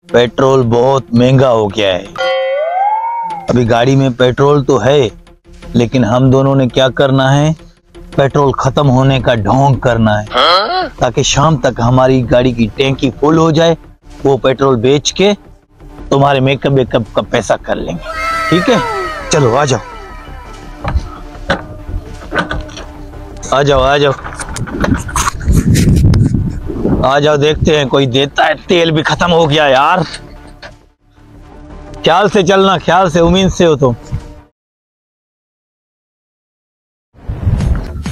Petrol बहुत महंगा हो गया है। अभी गाड़ी में पेट्रोल तो है, लेकिन हम दोनों ने क्या करना है, पेट्रोल खत्म होने का ढोंग करना है ताकि शाम तक हमारी गाड़ी की टैंकी फुल हो जाए। वो पेट्रोल बेच के तुम्हारे मेकअप का पैसा कर लेंगे। ठीक है, चलो आ जाओ आ जाओ आ जाओ आ जाओ, देखते हैं कोई देता है। तेल भी खत्म हो गया यार। ख्याल से चलना, ख्याल से, उम्मीद से हो तुम।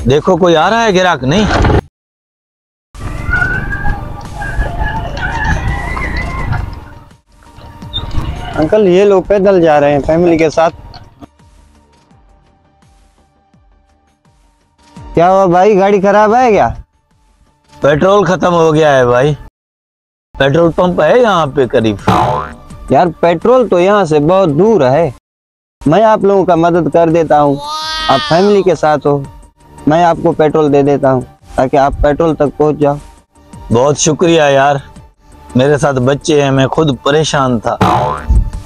देखो कोई आ रहा है ग्राहक नहीं? अंकल ये लोग पैदल जा रहे हैं फैमिली के साथ। क्या हुआ भाई, गाड़ी खराब है क्या? पेट्रोल खत्म हो गया है भाई। पेट्रोल पंप है यहाँ पे करीब? यार पेट्रोल तो यहाँ से बहुत दूर है। मैं आप लोगों का मदद कर देता हूँ, आप फैमिली के साथ हो, मैं आपको पेट्रोल दे देता हूँ ताकि आप पेट्रोल तक पहुँच जाओ। बहुत शुक्रिया यार, मेरे साथ बच्चे हैं, मैं खुद परेशान था,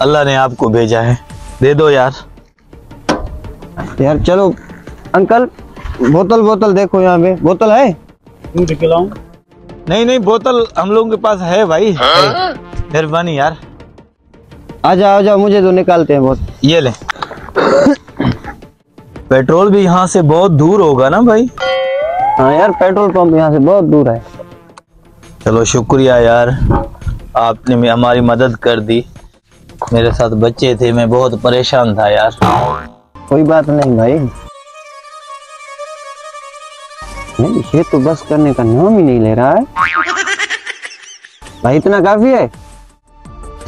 अल्लाह ने आपको भेजा है। दे दो यार। यार चलो अंकल, बोतल देखो यहाँ पे, बोतल है? नहीं बोतल हम लोगों के पास है भाई। मेहरबानी यार। आ जाओ, मुझे तो निकालते हैं बहुत। ये ले। पेट्रोल भी यहाँ से बहुत दूर होगा ना भाई? हाँ यार, पेट्रोल पंप यहाँ से बहुत दूर है। चलो शुक्रिया यार, आपने हमारी मदद कर दी। मेरे साथ बच्चे थे, मैं बहुत परेशान था यार। कोई बात नहीं भाई। नहीं, ये तो बस करने का नाम ही नहीं ले रहा है भाई। इतना काफी है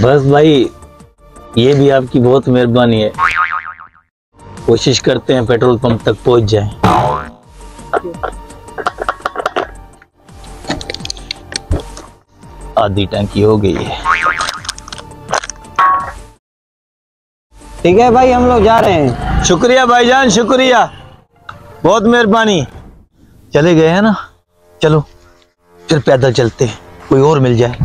बस भाई, ये भी आपकी बहुत मेहरबानी है। कोशिश करते हैं पेट्रोल पंप तक पहुंच जाएं। आधी टंकी हो गई है। ठीक है भाई, हम लोग जा रहे हैं। शुक्रिया भाईजान, शुक्रिया, बहुत मेहरबानी। चले गए हैं ना, चलो फिर पैदल चलते हैं, कोई और मिल जाए।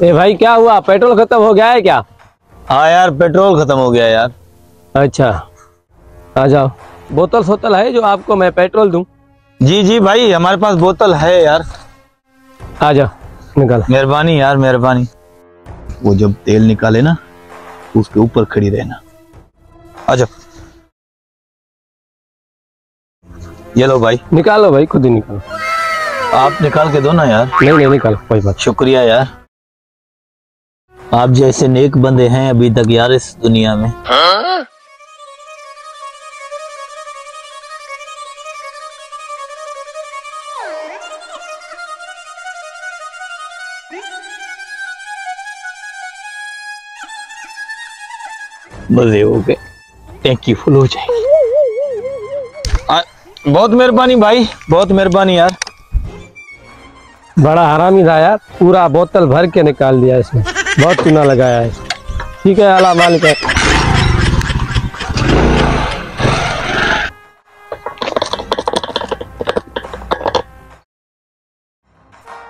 ए भाई क्या हुआ, पेट्रोल खत्म हो गया है क्या? हाँ यार, पेट्रोल खत्म हो गया यार। अच्छा आ जाओ, बोतल सोतल है जो आपको मैं पेट्रोल दूं? जी भाई, हमारे पास बोतल है यार। आ जाओ, निकाल। मेहरबानी यार, मेहरबानी। वो जब तेल निकाले ना, उसके ऊपर खड़ी रहना। आ जाओ। ये लो भाई। निकालो भाई, खुद ही निकालो। आप निकाल के दो ना यार। नहीं निकालो, कोई बात। शुक्रिया यार, आप जैसे नेक बंदे हैं अभी तक यार इस दुनिया में। मजे हो गए, टैंकी फुल हो जाएगी। बहुत मेहरबानी भाई, बहुत मेहरबानी यार। बड़ा हरामी था यार, पूरा बोतल भर के निकाल दिया इसमें, बहुत चूना लगाया है। ठीक है, अल्लाह मालिक है।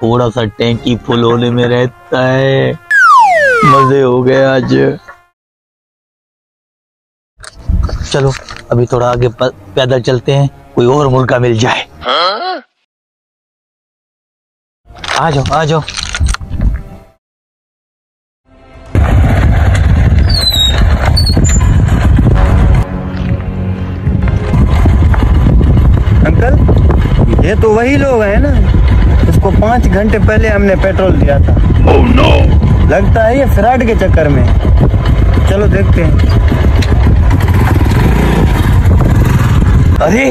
थोड़ा सा टैंकी फुल होने में रहता है। मजे हो गए आज। चलो अभी थोड़ा आगे पैदल चलते हैं, कोई और मुल्का मिल जाए। आ जाओ आ जाओ। अंकल, ये तो वही लोग हैं ना, इसको 5 घंटे पहले हमने पेट्रोल दिया था। Oh no! लगता है ये फ्रॉड के चक्कर में। चलो देखते हैं। अरे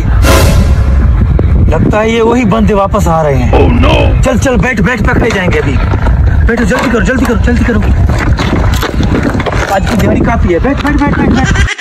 लगता है ये वही बंदे वापस आ रहे हैं। Oh no! चल बैठ पकड़े जाएंगे अभी। बैठो, जल्दी करो। आज की दिहाड़ी काफी है। बैठ।